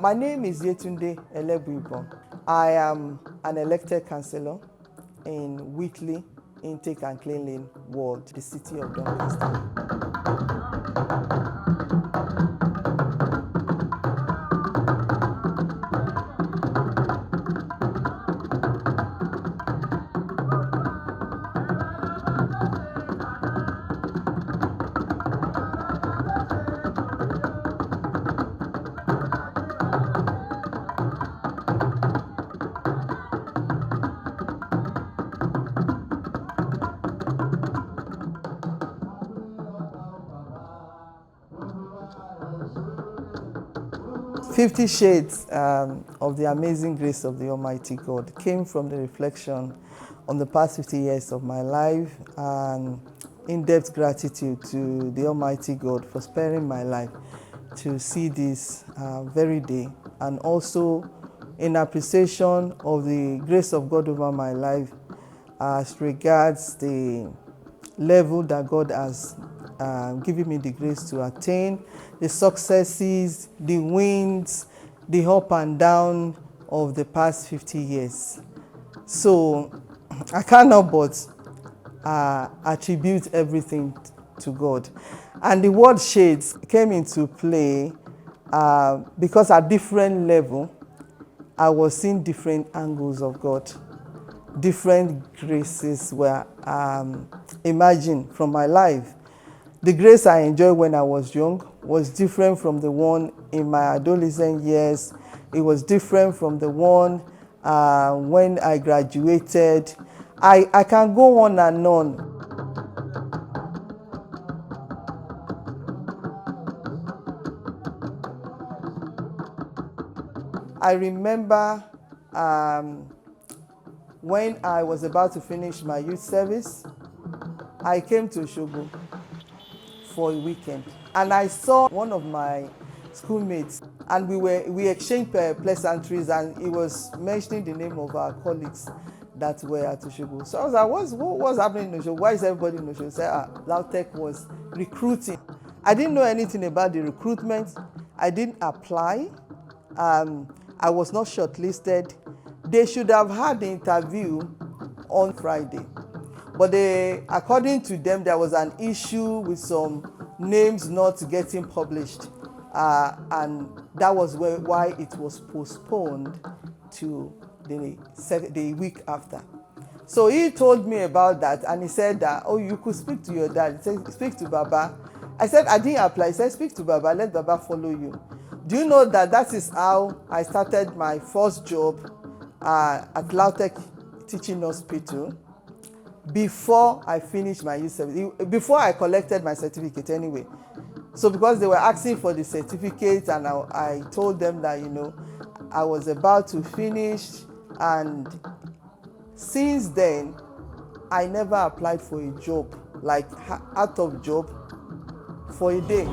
My name is Yetunde Elebuibon. I am an elected councillor in Wheatley, Intake and Cleanling Ward, the city of Doncaster. 50 Shades of the Amazing Grace of the Almighty God came from the reflection on the past 50 years of my life and in-depth gratitude to the Almighty God for sparing my life to see this very day, and also in appreciation of the grace of God over my life as regards the level that God has given me the grace to attain, the successes, the wins, the up and down of the past 50 years. So I cannot but attribute everything to God. And the word shades came into play because at different level, I was seeing different angles of God. Different graces were emerging from my life. The grace I enjoyed when I was young was different from the one in my adolescent years. It was different from the one when I graduated. I can go on and on. I remember when I was about to finish my youth service, I came to Osogbo for a weekend, and I saw one of my schoolmates, and we exchanged pleasantries, and he was mentioning the name of our colleagues that were at Osogbo. So I was like, what's happening in Osogbo? Why is everybody in Osogbo? He said, Lautech was recruiting. I didn't know anything about the recruitment. I didn't apply. I was not shortlisted. They should have had the interview on Friday. But according to them, there was an issue with some names not getting published. And that was why it was postponed to the week after. So he told me about that, and he said that, oh, you could speak to your dad. He said, speak to Baba. I said, I didn't apply. He said, speak to Baba, let Baba follow you. Do you know that is how I started my first job at Lautech Teaching Hospital? Before I finished my youth service, before I collected my certificate anyway. So because they were asking for the certificate, and I told them that, I was about to finish, and since then, I never applied for a job, like out of job, for a day.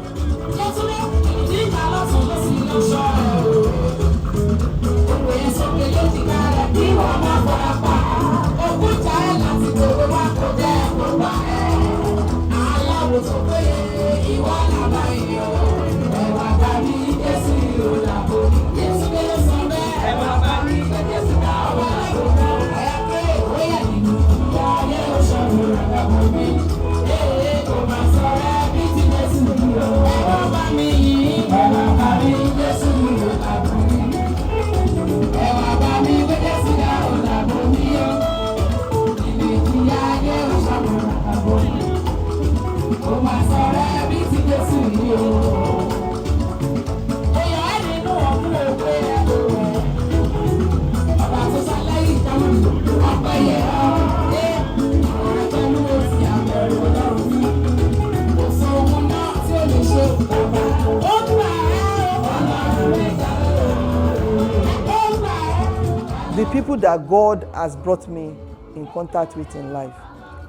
The people that God has brought me in contact with in life,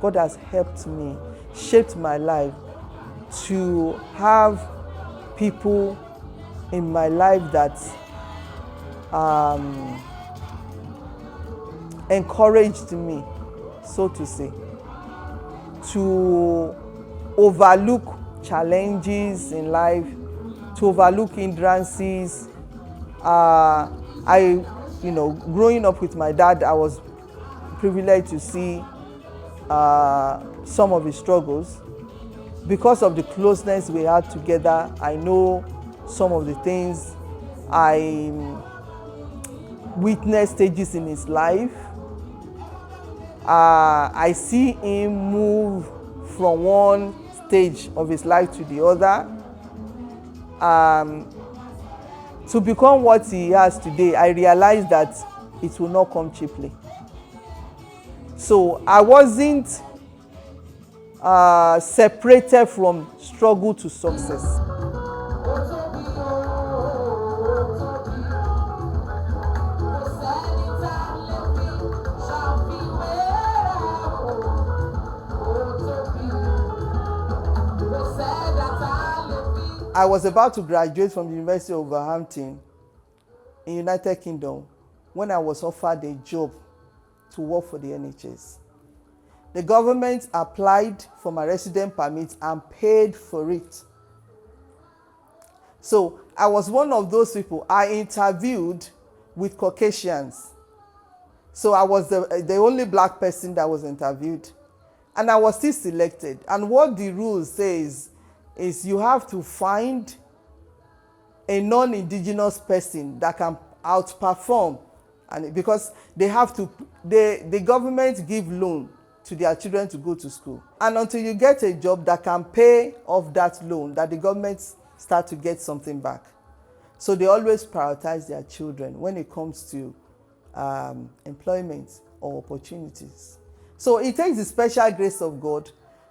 God has helped me, shaped my life to have people in my life that encouraged me, so to say, to overlook challenges in life, to overlook hindrances, I, growing up with my dad, I was privileged to see some of his struggles. Because of the closeness we had together, I know some of the things. I witnessed stages in his life. I see him move from one stage of his life to the other. To become what he has today, I realized that it will not come cheaply. So I wasn't separated from struggle to success. I was about to graduate from the University of Wolverhampton in United Kingdom when I was offered a job to work for the NHS. The government applied for my resident permit and paid for it. So I was one of those people. I interviewed with Caucasians. So I was the only black person that was interviewed. And I was still selected. And what the rule says is you have to find a non-indigenous person that can outperform. And because the government give loan to their children to go to school. And until you get a job that can pay off that loan, that the government start to get something back. So they always prioritize their children when it comes to employment or opportunities. So it takes the special grace of God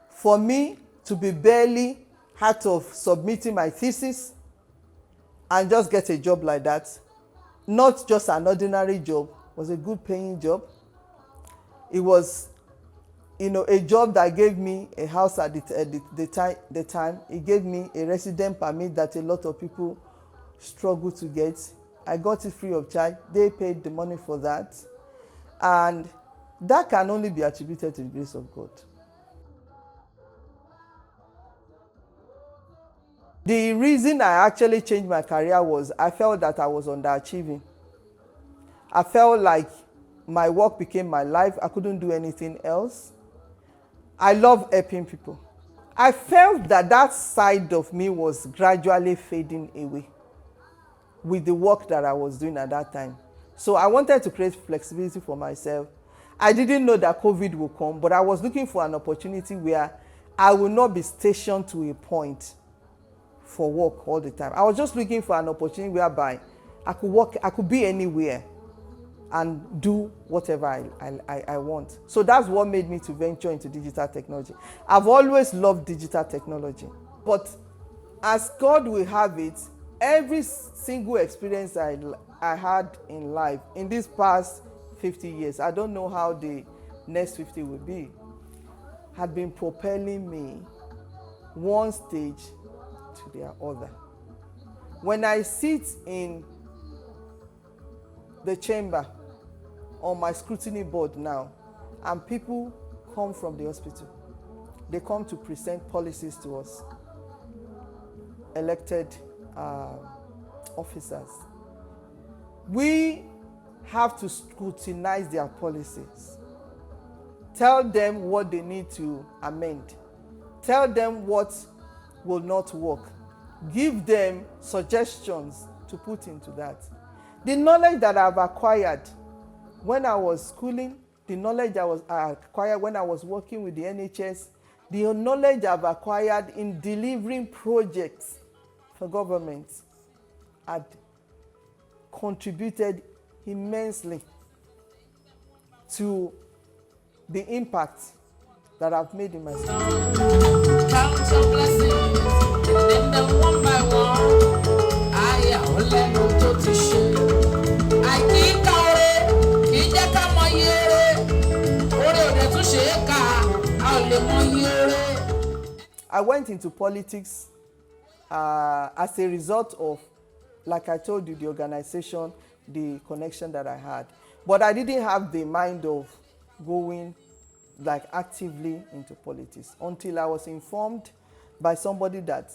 for me to be barely out of submitting my thesis and just get a job like that. Not just an ordinary job, it was a good paying job. It was a job that gave me a house at the time. It gave me a resident permit that a lot of people struggle to get. I got it free of charge. They paid the money for that. And that can only be attributed to the grace of God. The reason I actually changed my career was I felt that I was underachieving. I felt like my work became my life. I couldn't do anything else. I love helping people. I felt that side of me was gradually fading away with the work that I was doing at that time. So I wanted to create flexibility for myself. I didn't know that COVID would come, but I was looking for an opportunity where I will not be stationed to a point for work all the time. I was just looking for an opportunity whereby I could work, I could be anywhere and do whatever I want. So that's what made me to venture into digital technology. I've always loved digital technology. But as God will have it, every single experience I had in life in these past 50 years, I don't know how the next 50 will be, had been propelling me one stage to the other. When I sit in the chamber on my scrutiny board now, and people come from the hospital, they come to present policies to us, elected officers. We have to scrutinize their policies, tell them what they need to amend, tell them what will not work, give them suggestions to put into that. The knowledge that I've acquired when I was schooling, the knowledge I acquired when I was working with the NHS, the knowledge I've acquired in delivering projects for government had contributed immensely to the impact that I've made in my school. Count your blessings, name them one by one. I only know to share. I keep going, keep the more year. I went into politics as a result of, like I told you, the organization, the connection that I had. But I didn't have the mind of going actively into politics until I was informed by somebody that,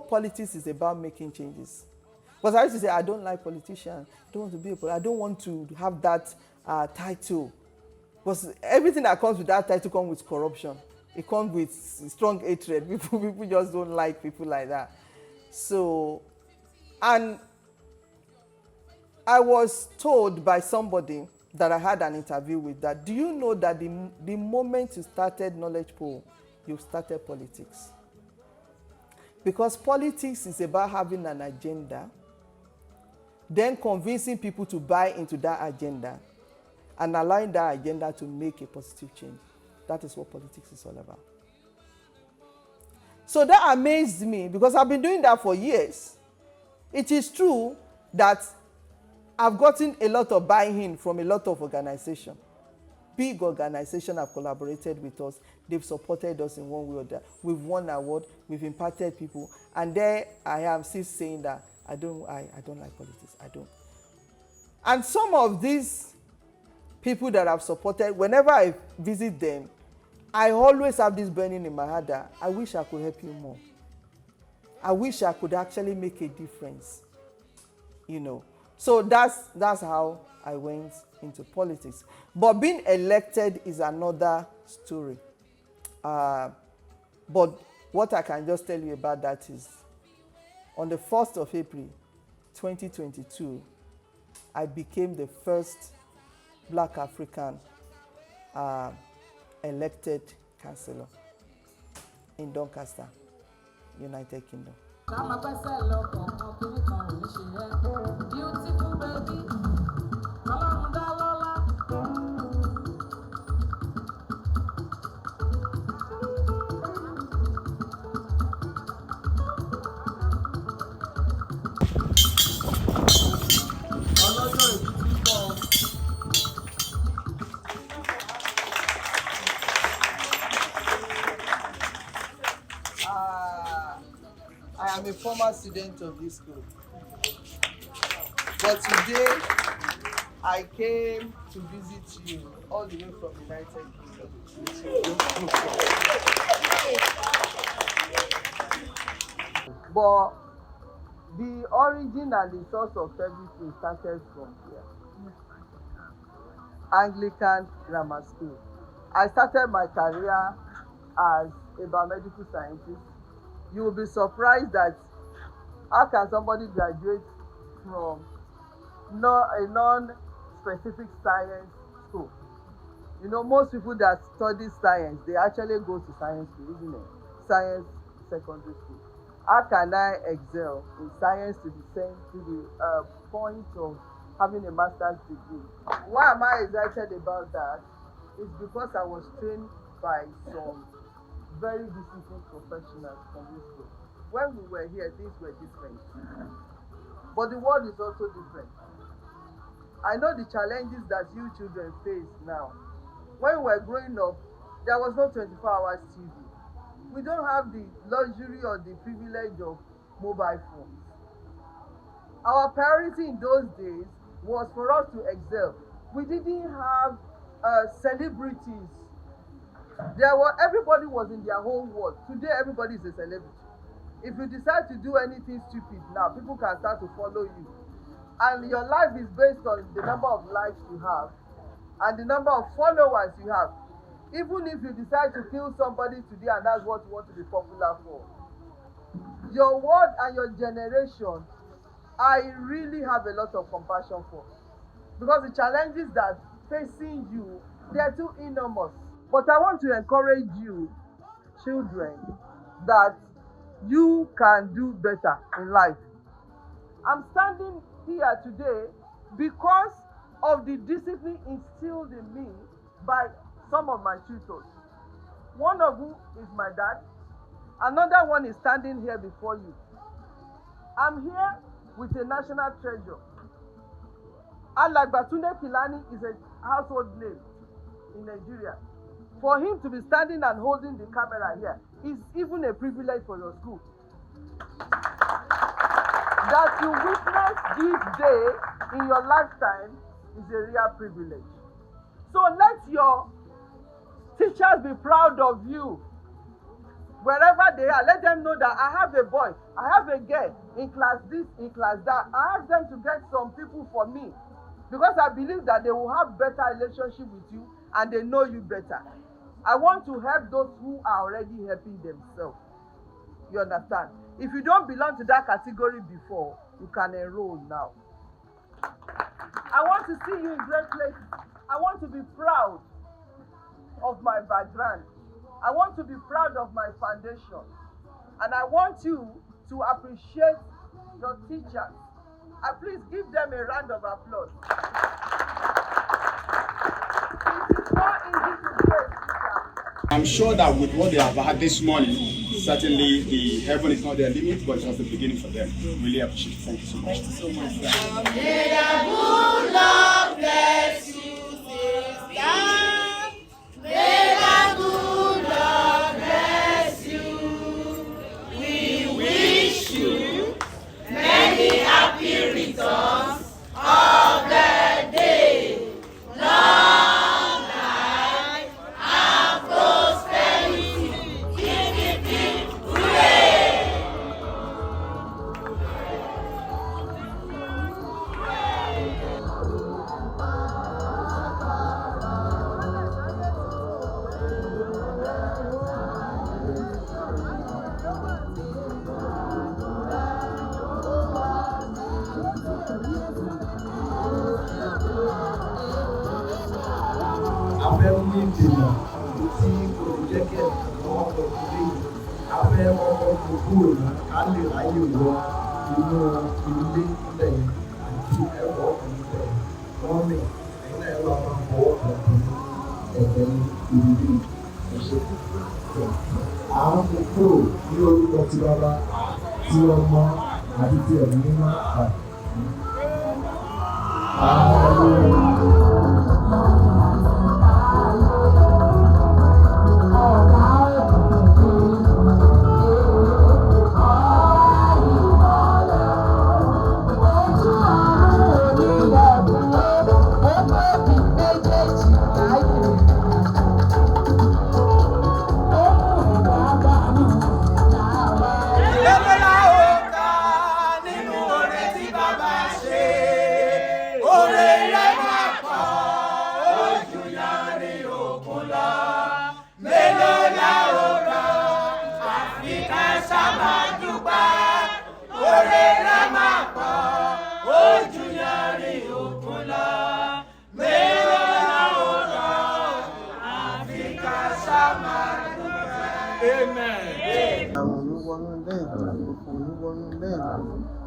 politics is about making changes. Because I used to say, I don't like politicians. I don't want to be a politician. I don't want to have that title. Because everything that comes with that title comes with corruption. It comes with strong hatred. People just don't like people like that. So, and I was told by somebody that I had an interview with that, do you know that the moment you started Knowledge Pool, you started politics? Because politics is about having an agenda, then convincing people to buy into that agenda, and allowing that agenda to make a positive change. That is what politics is all about. So that amazed me because I've been doing that for years. It is true that I've gotten a lot of buy-in from a lot of organizations. Big organizations have collaborated with us. They've supported us in one way or the other. We've won award. We've impacted people. And there I am still saying that I don't like politics. I don't. And some of these people that I've supported, whenever I visit them, I always have this burning in my heart that I wish I could help you more. I wish I could actually make a difference. You know. So that's how I went into politics. But being elected is another story. But what I can just tell you about that is, on the 1st of April, 2022, I became the first Black African elected councillor in Doncaster, United Kingdom. Beautiful baby. I am a former student of this school. But today, I came to visit you all the way from the United Kingdom. But the origin and the source of everything started from here. Anglican Grammar School. I started my career as a biomedical scientist. You will be surprised that how can somebody graduate from a non-specific science school? You know, most people that study science, they actually go to science school, isn't it? Science secondary school. How can I excel in science to the point of having a master's degree? Why am I excited about that? It's because I was trained by some very disciplined professionals from this school. When we were here, things were different. But the world is also different. I know the challenges that you children face now. When we were growing up, there was no 24 hours TV. We don't have the luxury or the privilege of mobile phones. Our priority in those days was for us to excel. We didn't have celebrities. Everybody was in their own world. Today, everybody is a celebrity. If you decide to do anything stupid now, people can start to follow you. And your life is based on the number of likes you have and the number of followers you have. Even if you decide to kill somebody today and that's what you want to be popular for, your world and your generation, I really have a lot of compassion for. Because the challenges that facing you, they are too enormous. But I want to encourage you, children, that you can do better in life. I'm standing here today because of the discipline instilled in me by some of my tutors. One of whom is my dad. Another one is standing here before you. I'm here with a national treasure. Tunde Kelani is a household name in Nigeria. For him to be standing and holding the camera here is even a privilege for your school. That you witness this day in your lifetime is a real privilege. So let your teachers be proud of you. Wherever they are, let them know that I have a boy, I have a girl in class this, in class that. I ask them to get some people for me because I believe that they will have better relationship with you and they know you better. I want to help those who are already helping themselves. You understand? If you don't belong to that category before, you can enroll now. I want to see you in great places. I want to be proud of my background. I want to be proud of my foundation. And I want you to appreciate your teachers. And please give them a round of applause. It is not easy to be a teacher. I'm sure that with what they have had this morning, certainly the heaven is not their limit, but it's just the beginning for them. Really appreciate it. Thank you so much. Thank you so much. May the good Lord bless you, sister. May the good Lord bless you. We wish you many happy returns of the day. Long life and prosperity. Hooray! Afẹ́ ní ìdènà tí kò ní jẹ́ kí ẹ̀ka ọkọ̀ ìdílé yìí. Afẹ́ ọkọ̀ kúrò náà ká lè ráyè wọ inú ilé ilẹ̀ yẹn àti ẹ̀rọ ọkùnrin bẹ̀. Wọ́n mi ẹ̀yin náà ẹ̀rọ máa ń fọwọ́ ọkùnrin ẹ̀jẹ̀ ní ìrírí ẹ̀ṣẹ̀. À ń fi kúrò ní orúkọ ti bàbá tí ọmọ àti ti ẹ̀mí mímọ́ àti.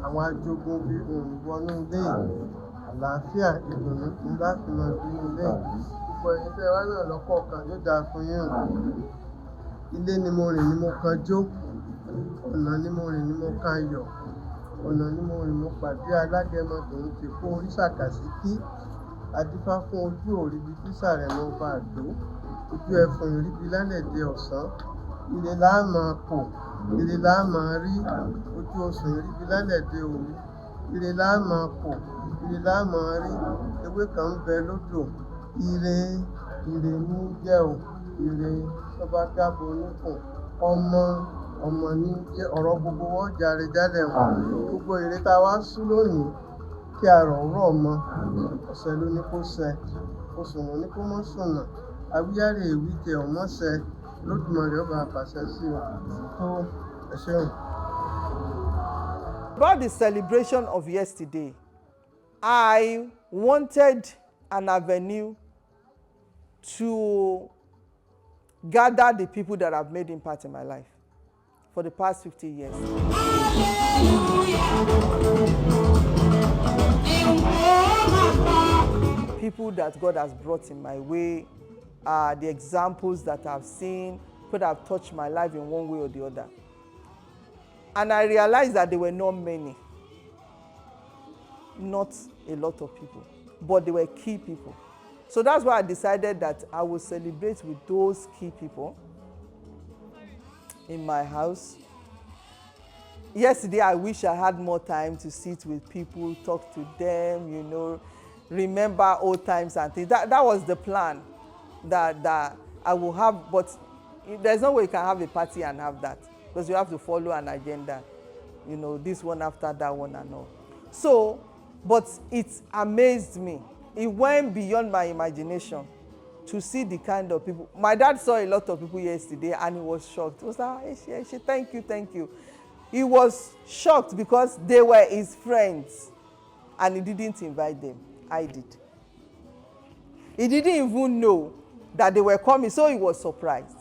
Àwọn ajogun bí òǹwọnú lẹ́yìn àlàáfíà ìdùnnú ńlá fi máa bínú lẹ́yìn púpọ̀ ẹ̀yin tẹ́ wá náà lọ́kọ̀ọ̀kan yóò dáa fún yín. Ilé ni mo rìn ni mo kan jó, ọ̀nà ni mo rìn ni mo kan yọ̀, ọ̀nà ni mo rìn mo pàdé alágẹmọ tòun ti kó orí ṣàkàsíkí adífá fún ojú òrìbí tíṣà rẹ̀ mọ́ bá àdó ojú ẹfun ìríbi lálẹ́dẹ ọ̀sán ire láàmà kò ire láàmà rí ojú oṣù ìríbi lálẹ́dẹ òru ire láàmà kò ire láàmà rí ewé kan ń bẹ lódò ire ire ní jẹ́ o ire tó bá gábo nípò ọmọ ní jẹ́ ọ̀rọ̀ gbogbo wọn jàre jálẹ̀ wọn gbogbo ire tá a wá sú lónìí kí a rọ̀ mọ́ ọ̀sẹ̀ ló ní kó ṣẹ oṣù wọn ní kó mọ́ sùnà awíyáre èwì tẹ ọmọọṣẹ lódùmarè ọba àpàṣẹ sí ọ tó ẹ ṣeun. About the celebration of yesterday, I wanted an avenue to gather the people that have made impact in my life for the past 50 years. People that God has brought in my way, the examples that I've seen, people that have touched my life in one way or the other. And I realized that there were not many, not a lot of people, but they were key people. So that's why I decided that I will celebrate with those key people in my house. Yesterday, I wish I had more time to sit with people, talk to them, remember old times and things. That was the plan that I will have, but There's no way you can have a party and have that, because you have to follow an agenda, you know, this one after that one and all. So, but it amazed me. It went beyond my imagination to see the kind of people. My dad saw a lot of people yesterday and he was shocked. He was like, hey, thank you, thank you. He was shocked because they were his friends and he didn't invite them. I did. He didn't even know that they were coming, so he was surprised.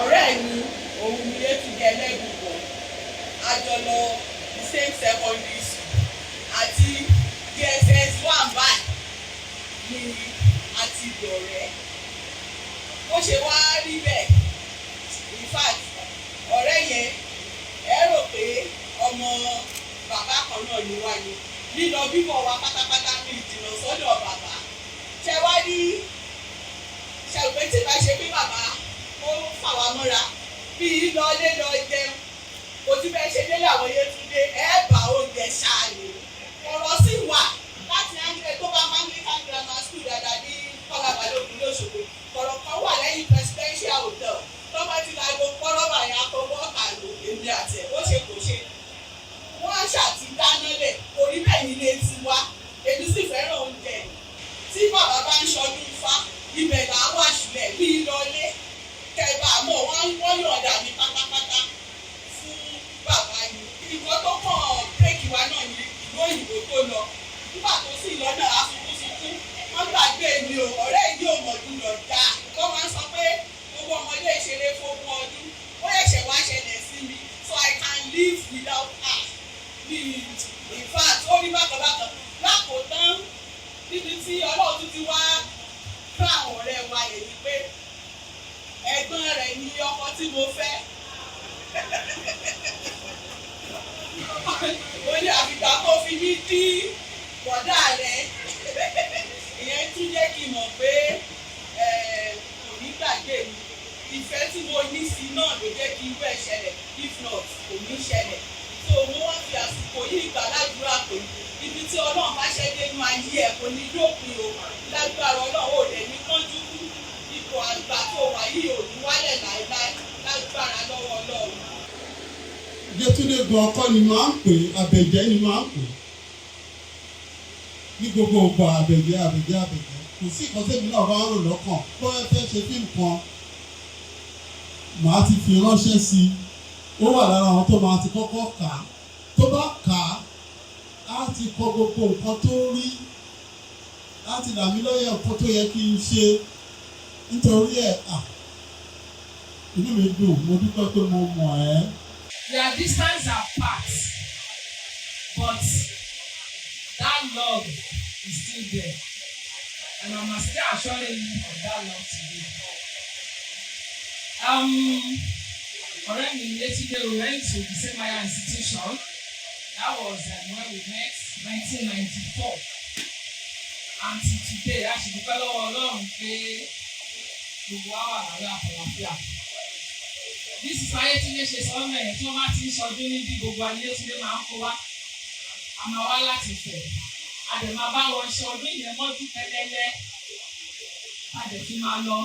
ọ̀rẹ́ mi òun ni Yetunde Elebuibon àjọlọ the same secondary school àti DSS 1 báyìí ni àti ìdọ̀rẹ́ ó ṣe wá rí bẹ́ẹ̀ in fact ọ̀rẹ́ yẹn ẹ rò pé ọmọ bàbá kan náà ni wá ní lílọ bíbọ̀ wa pátápátá ní ìdìnnà sọ́dọ̀ bàbá ṣe wá ní ṣe òpé tí bá ṣe pé bàbá ó fà wá mọ́ra bí lọ́lé lọ jẹun kò tí bẹ́ẹ̀ ṣe délé àwọn Yétúndé ẹ bá oúnjẹ ṣáàlì ọ̀rọ̀ sì wà láti ángẹ́ tó bá Anglican grammar school dáadáa ní kọ́lábàlógún ní Òṣogbo ọ̀rọ̀ kan wà lẹ́yìn presidential hotel tó bá ti lágbo kọ́lọ́bà yẹn akọwọ́ kàlò èmi àti ẹ̀ ó ṣe kò ṣe wọ́n ṣàti dáná lẹ̀ orí bẹ́ẹ̀ nílé tiwa èmi sì fẹ́ràn oúnjẹ tí bàbá bá ń ṣọdún Ifá ibẹ̀ là wà sílẹ̀ bí lọlé kẹba àmọ́ wọ́n yọ̀ọ̀dà mi pátápátá fún bàbá yìí nǹkan tó kàn bírèkì wa náà ní ìlú òyìnbó tó lọ nígbà tó sì lọ́nà àfikúnfikún wọ́n gbàgbé mi ò ọ̀rẹ́ yìí ò mọ̀dún lọ dá wọ́n máa ń sọ pé gbogbo ọmọdé ìṣeré fógún ọdún ó ẹ̀ṣẹ̀ wá ṣẹlẹ̀ sí mi so I can live without her in fact ó ní bákanbákan lákòótán níbi tí Ọlọ́run tún ti wá fún àwọn ọ̀rẹ́ wa yẹn ni pé ẹ̀gbọ́n rẹ̀ ni ọkọ tí mo fẹ́ ó ní àfìgbà tó fi mí dí bọ̀dá rẹ̀ ìyẹn tún jẹ́ kí n mọ̀ pé kò ní gbàgbé mi ìfẹ́ tí mo ní sí náà ló jẹ́ kí irú ẹ̀ ṣẹlẹ̀ if not kò ní ṣẹlẹ̀ so mo wá fi àsìkò yìí gbà ládùúrà pé ibi tí Ọlọ́run bá ṣẹ́ dénú ayé ẹ̀ kò ní dópin o lágbára Ọlọ́run ò dẹ̀ ní kánjú kú ipò àgbà tó wà yìí ò ní wálẹ̀ láéláé lágbára lọ́wọ́ Ọlọ́run. Yetunde gan ọkọ ni máa ń pè Àbẹ̀jẹ́ ni máa ń pè ní gbogbo ọgbà Àbẹ̀jẹ́ kò sí nǹkan tẹ́mi náà bá ń rò lọ́kàn tó ẹ fẹ́ ṣe fíìmù kan màá ti fi ránṣẹ́ sí i ó wà lára àwọn tó máa ti kọ́kọ́ kà á tó bá kà á ti kọ gbogbo nǹkan tó rí láti là mí lọ́yẹ̀ nǹkan tó yẹ kí n ṣe nítorí ẹ̀ inú mi dùn mo dúpẹ́ pé mo mọ̀ ẹ́. Their distance apart, but that love is still there, and I must still assuring you of that love today. Ọ̀rẹ́ mi Yetunde, we went to the same higher institution. That was when we met, 1994. Until today, a ṣì dúpẹ́ lọ́wọ́ Ọlọ́run pé gbogbo wa wà láyé àfọwọ́fíà. This is why Yetunde ṣe sọ́nà ẹ̀ tí wọ́n bá ti ń ṣọdún níbi gbogbo ayé Yetunde máa ń kó wá. A máa wá láti fẹ̀. A dẹ̀ máa bá wọn ṣe ọdún yẹn mọ́jú pẹ́lẹ́lẹ́. A dẹ̀ fi máa lọ.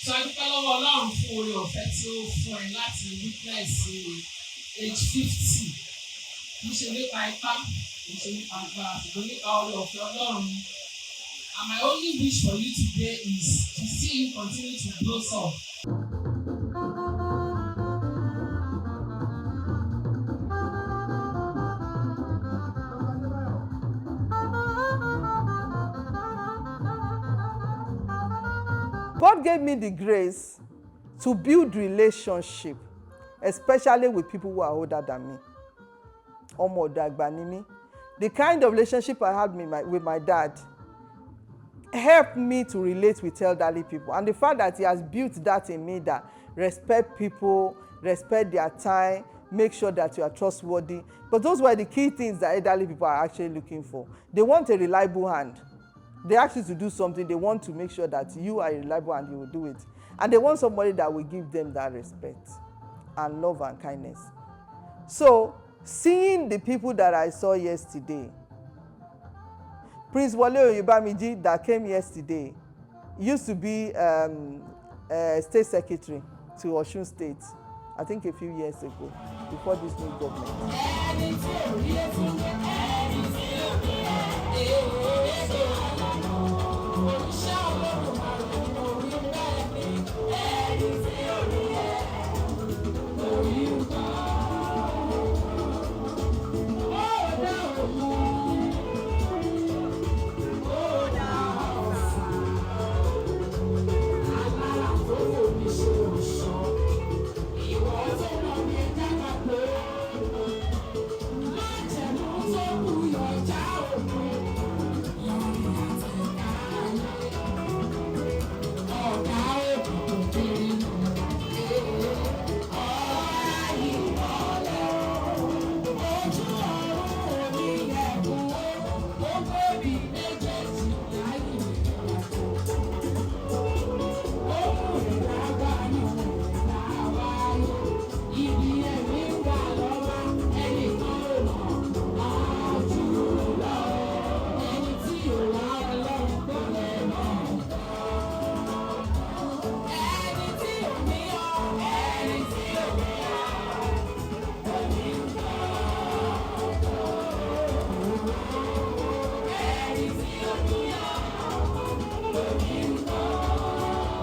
So a dúpẹ́ lọ́wọ́ Ọlọ́run fún oore ọ̀fẹ́ tí ó fún ẹ láti witness age 50. Kì í ṣe nípa ipá, kì í ṣe nípa agbára, ṣùgbọ́n nípa oore ọ̀fẹ́ Ọlọ́run. And my only wish for you today is to see you continue to blossom. God gave me the grace to build relationship, especially with people who are older than me. Ọmọ ọ̀dọ̀ àgbà ni mí. The kind of relationship I had with my dad helped me to relate with elderly people. And the fact that he has built that in me, that respect people, respect their time, make sure that you are trustworthy. But those were the key things that elderly people are actually looking for. They want a reliable hand. They ask you to do something, they want to make sure that you are reliable and you will do it. And they want somebody that will give them that respect and love and kindness. So, seeing the people that I saw yesterday, Prince Wale Oyebamiji that came yesterday used to be state secretary to Osun State, I think a few years ago, before this new government.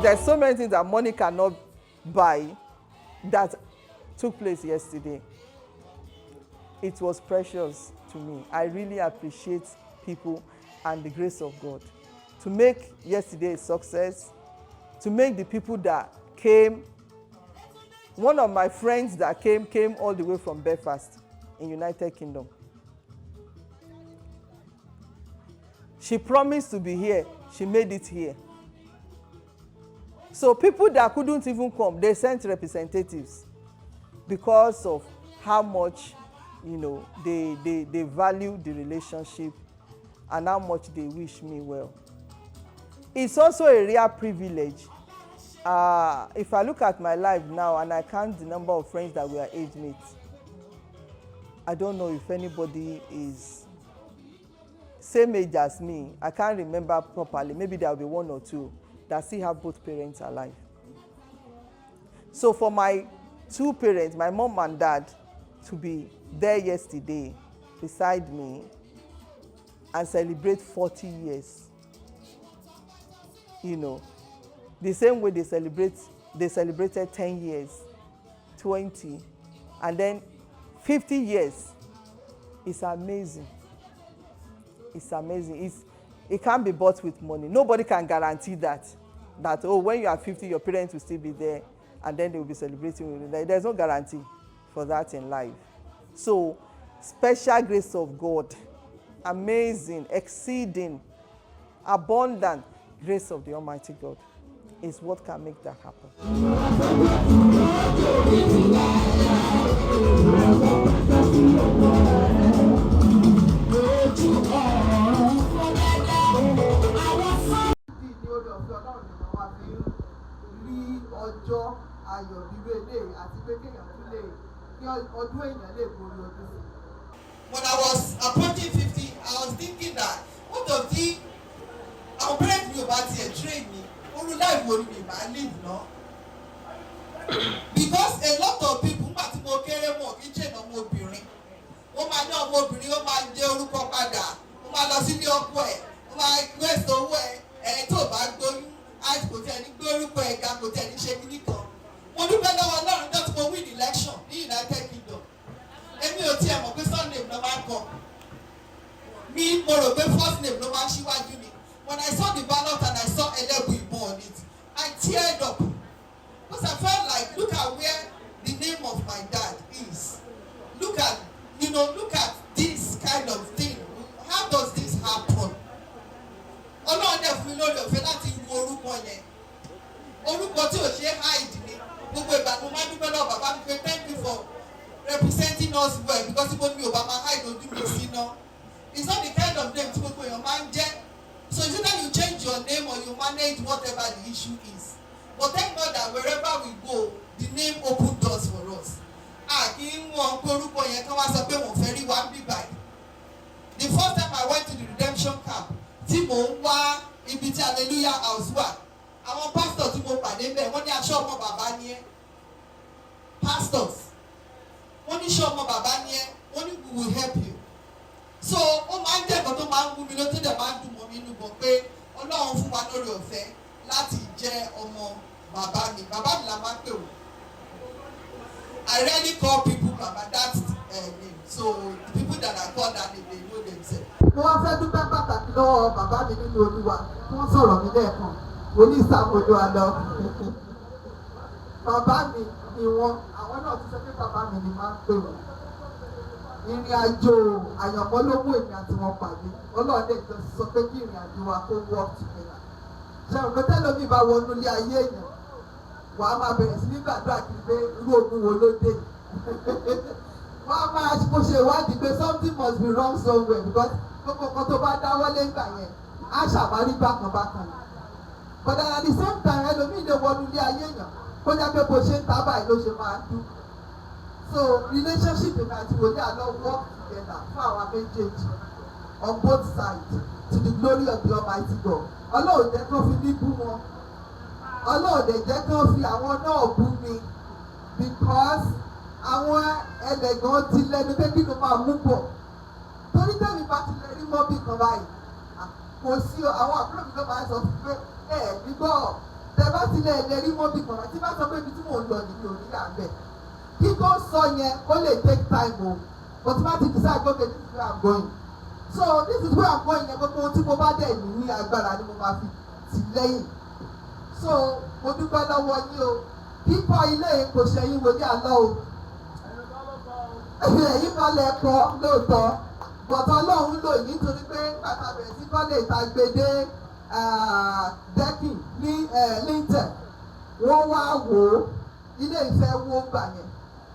There's so many things that money cannot buy that took place yesterday. It was precious to me. I really appreciate people and the grace of God to make yesterday a success, to make the people that came. One of my friends that came all the way from Belfast in United Kingdom. She promised to be here. She made it here. So people that couldn't even come, they sent representatives because of how much, they value the relationship and how much they wish me well. It's also a real privilege. If I look at my life now and I count the number of friends that we are age mates, I don't know if anybody is same age as me. I can't remember properly. Maybe there will be one or two that still have both parents alive. So for my two parents, my mom and dad, to be there yesterday beside me and celebrate 40 years, the same way they celebrated 10 years, 20, and then 50 years. It's amazing. It's amazing. It can't be bought with money. Nobody can guarantee that when you are 50, your parents will still be there and then they will be celebrating with you. There's no guarantee for that in life. So, special grace of God, amazing, exceeding, abundant grace of the Almighty God is what can make that happen. Ọjọ́ ayọ̀ bíbé lè àti pé kéèyàn tún lè kí ọdún èèyàn lè borí ọdún sí. When I was approaching 50, I was thinking that what of the our parents knew about it, train me. Oru life wo ni ma live no. Because a lot of people nígbà tí mo kéré mọ̀ kí ṣe ọmọ obìnrin. Ó máa ní ọmọ obìnrin ó máa jẹ́ orúkọ padà. Ó máa lọ sílé ọkọ ẹ̀. Ó máa gbèsè owó ẹ̀ tó bá gbóyún. Àti kò tẹ̀ ní gbé orúkọ ẹ̀ ga kò tẹ̀ ní ṣe kíní kan. Mo dúpẹ́ lọ́wọ́ Ọlọ́run tó ti mo win election ní United Kingdom. Èmi ò tiẹ̀ mọ̀ pé surname ló máa ń kọ. Mi mo rò pé first name ló máa ń ṣíwájú ni. When I saw the ballot and I saw Elebuibon on it, I teared up. Because I felt like, look at where the name of my dad is. Look at this kind of thing. How does this happen? Ọlọ́run dẹ̀ fún mi lórí ọ̀fẹ́ láti wo orúkọ yẹn. Orúkọ tí ò ṣe é hide ni. Gbogbo ìgbà mo máa ń dúpẹ́ lọ́wọ́ bàbá mi pé thank you for representing us well because ibo mi ò bá máa hide ojú mi sí náà. It's not the kind of name tí gbogbo èèyàn máa ń jẹ́. So it's either you change your name or you manage whatever the issue is. But thank God that wherever we go, the name open doors for us. Kí wọ́n korúkọ yẹn kí wọ́n sọ pé wọ́n fẹ́ rí wa ń bí báyìí. The first time I went to the redemption camp, tí mò ń wá ibi tí hallelujah house wà, àwọn pastor tí mo pàdé bẹ́ẹ̀ wọ́n ní aṣọ ọmọ bàbá ni ẹ́. Pastors, wọ́n ní aṣọ ọmọ bàbá ni ẹ́, wọ́n ní we will help you. So ó máa ń jẹ́ nǹkan tó máa ń gún mi ló tó dẹ̀ máa ń dùn mọ́ mi nínú bọ̀ pé Ọlọ́run fún wa lórí ọ̀fẹ́ láti jẹ́ ọmọ bàbá mi la máa ń pè wọ́n. I rarely call people baba that name, so the people that I call that name they know themselves. Mo wá fẹ́ dúpẹ́ pàtàkì lọ́wọ́ bàbá mi nínú Olúwa tí wọ́n sọ̀rọ̀ mi lẹ́ẹ̀kan onísàmójú àlọ́. Bàbá mi ni wọ́n, àwọn náà ti sọ pé bàbá mi ni máa ń pè wọ́n. Ìrìn àjò àyànmọ́ ló mú èmi àti wọn pàdé. Ọlọ́ọ̀dẹ ìjọ sọ pé kí ìrìn àjò wa kó work together. Ṣé òkè tẹ́lẹ̀ mi bá wọnú ilé ayé èèyàn? Wà á máa bẹ̀rẹ̀ sí ní gbàdúrà kí pé irú ogun wo ló dé. Wọ́n á máa mo ṣe ìwádìí pé something must be wrong somewhere because gbogbo kan tó bá dáwọ́lé ńgbà yẹn á ṣàwárí bákan bákan. But at the same time ẹlòmíì lè wọnú ilé ayé èèyàn kó jẹ́ pé bó ṣe ń tábà ló ṣe máa ń dún. So relationship èmi àti wòlíì àlọ́ work together fún àwọn méjèèjì on both sides to the glory of the Almighty God. Ọlọ́run jẹ́ kó fi ní bú wọn. Ọlọ́run dẹ̀ jẹ́ kó fi àwọn náà bú mi because àwọn ẹlẹ́gàn ti lẹ́nu pé kí ló máa mú bọ̀. Torí tẹ́mi bá ti lè rí mọ́bì kan báyìí kò sí àwọn àbúrò mi tó máa ń sọ fún pé nígbọ́ tẹ bá ti lè rí mọ́bì kan báyìí tí bá sọ pé ibi tí mò ń lọ nìyí ò ní yà bẹ́ẹ̀. Kí tó sọ yẹn ó lè take time o but tí bá ti decide okay this is where I'm going. So this is where I'm going yẹn gbogbo tí mo bá dẹ̀ ní agbára ni mo máa fi tì lẹ́yìn. So mo dúpẹ́ lọ́wọ́ yín o kíkọ́ ilé kò ṣẹ̀yìn wòlíì àlọ́ o. Ẹ̀yin kan lẹ kọ́ lóòótọ́ bọ̀tọ̀ Ọlọ́run lò yín nítorí pé bàtà bẹ̀rẹ̀ sí kọ́lé ìtagbèdé dẹ́kìn ní lintel wọ́n wá wò ó ilé ìfẹ́ wo gbà yẹn.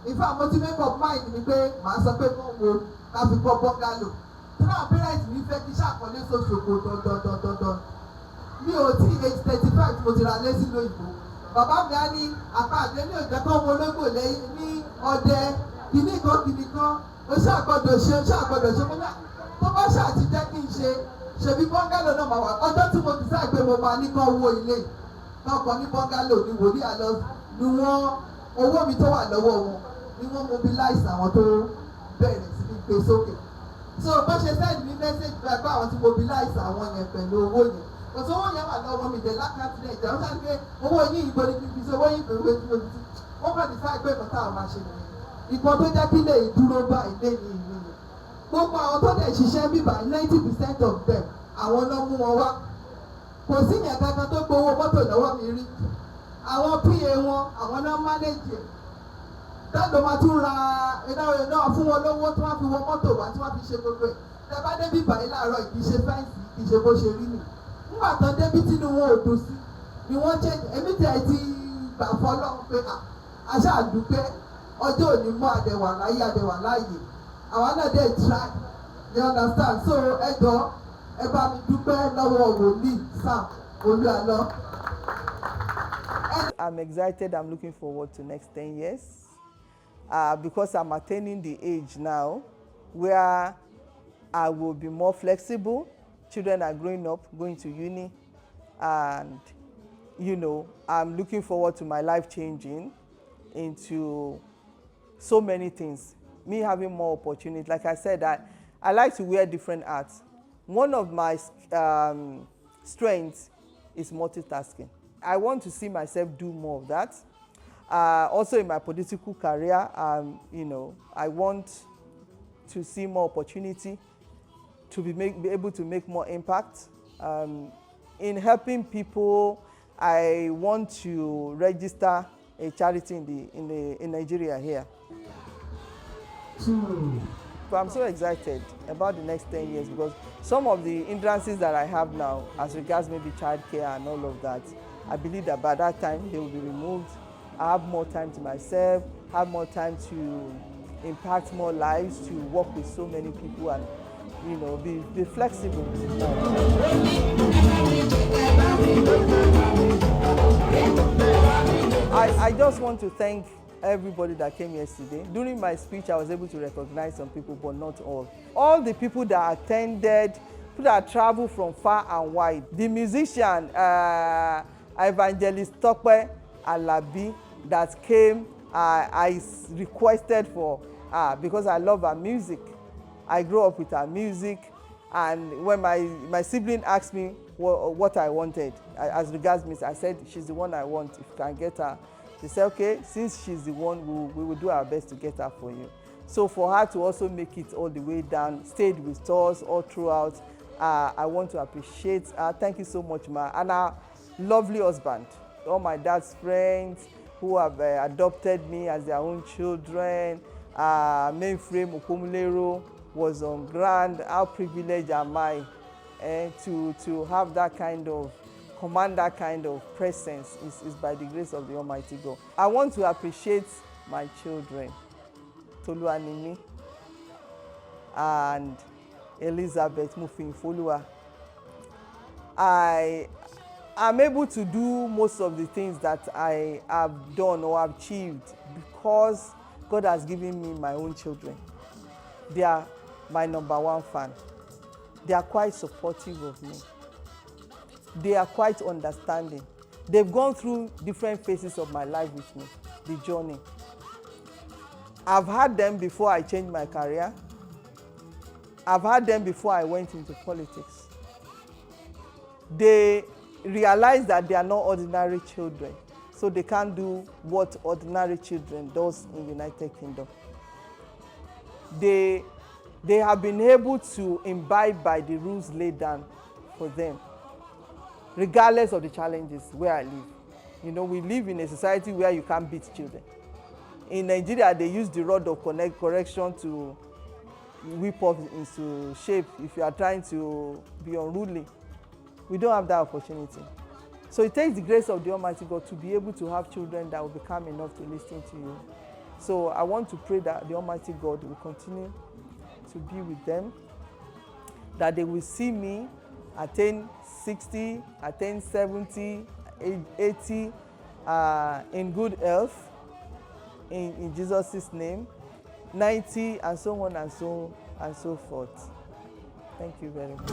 In fact, mo ti make up mind mi pé màá sọ pé kán wo ká fi kọ́ bọ́ngálò. Tí àwọn parents mi fẹ́ kí ṣàkọlé sóṣogbo dandandandandan. Mi ò tí age 35 mo ti ra lé sínú ìbò. Bàbá mi á ní àpá àgbẹ̀ ní òjẹ́ kan mo lógbò lẹ́yìn ní ọdẹ kìíní kan ó ṣàgbọ́dọ̀ ṣe mo ní tó bá ṣàti jẹ́ kí n ṣebí bọ́ngálò náà máa wà. Ọjọ́ tí mo ti sáà pé mo máa ní kán wo ilé náà kan ní bọ́ngálò ní wòlíì àlọ́ ni wọ́n owó mi tó wà lọ́wọ́ wọn ni wọ́n mobilize àwọn tó bẹ̀rẹ̀ sí ní gbé sókè. So bó ṣe send me message back pé àwọn ti mobilize àwọn yẹn pẹ̀lú owó yẹn. Kò sí owó yẹn wà lọ́wọ́ mi dẹ̀ lákàtí náà ìjà ó ṣáà pé owó yín ìgbò ní kí n fi ṣe owó yín ìgbò ní kí n fi wọ́n kàn ní sáà pé ìkan táwọn máa ṣe nìyẹn. Ìkan tó jẹ́ kí lè dúró bá ilé ní ìlú yẹn. Gbogbo àwọn tó dẹ̀ ṣiṣẹ́ bíbà 90% of them àwọn náà mú wọn wá. Kò sí yẹn kankan tó gbowó mọ́tò lọ́wọ́ mi rí. Àwọn PA wọn àwọn náà manage ẹ̀. Dáàdọ̀ máa tún ra iná fún wọn lówó tí wọ́n fi wọ mọ́tò wá tí wọ́n fi ṣe gbogbo ẹ̀. Tẹ bá débi báyìí láàárọ̀ kì í ṣe fẹ́ǹsì kì í ṣe bó ṣe rí nì. Nígbà tán débi tínú wọn ò dùn sí ni wọ́n jẹ́ èmi tẹ̀ ti gbà fọlọ́run pé àṣà àdúpẹ́ ọjọ́ òní mọ́ àdẹ̀wà láàyè. Àwa náà dẹ̀ try you understand so ẹ̀dọ́ ẹ bá mi dúpẹ́ lọ́wọ́ wòlíì Sam Olúalọ́. I'm excited. I'm looking forward to next 10 years because I'm attaining the age now where I will be more flexible. Children are growing up, going to uni, and I'm looking forward to my life changing into so many things. Me having more opportunities. Like I said, I like to wear different hats. One of my strengths is multitasking. I want to see myself do more of that. Also in my political career, I want to see more opportunity to be able to make more impact. In helping people, I want to register a charity in Nigeria here. But I'm so excited about the next 10 years because some of the hindrances that I have now, as regards maybe childcare and all of that, I believe that by that time they will be removed. I have more time to myself, have more time to impact more lives, to work with so many people and be flexible. I just want to thank everybody that came yesterday. During my speech, I was able to recognize some people, but not all. All the people that attended, people that traveled from far and wide. The musician, Evangelist Tope Alabi, that came, I requested for because I love her music. I grew up with her music, and when my sibling asked me what I wanted, as regards me, I said, she's the one I want. If you can get her. They said, okay, since she's the one, we will do our best to get her for you. So for her to also make it all the way down, stayed with us all throughout, I want to appreciate her. Thank you so much, ma. And our lovely husband, all my dad's friends who have adopted me as their own children. Mainframe Okomulero was on ground. How privileged am I to have that kind of command, that kind of presence is by the grace of the Almighty God. I want to appreciate my children, Toluanimi and Elizabeth Mufinfolua. I am able to do most of the things that I have done or achieved because God has given me my own children. They are my number one fan. They are quite supportive of me. They are quite understanding. They've gone through different phases of my life with me, the journey. I've had them before I changed my career. I've had them before I went into politics. They realize that they are not ordinary children, so they can't do what ordinary children does in the United Kingdom. They have been able to imbibe by the rules laid down for them, regardless of the challenges where I live. We live in a society where you can't beat children. In Nigeria, they use the rod of correction to whip up into shape if you are trying to be unruly. We don't have that opportunity. So it takes the grace of the Almighty God to be able to have children that will become enough to listen to you. So I want to pray that the Almighty God will continue to be with them, that they will see me attain 60, attain 70, 80 in good health, in Jesus' name, 90, and so on and so forth. Thank you very much.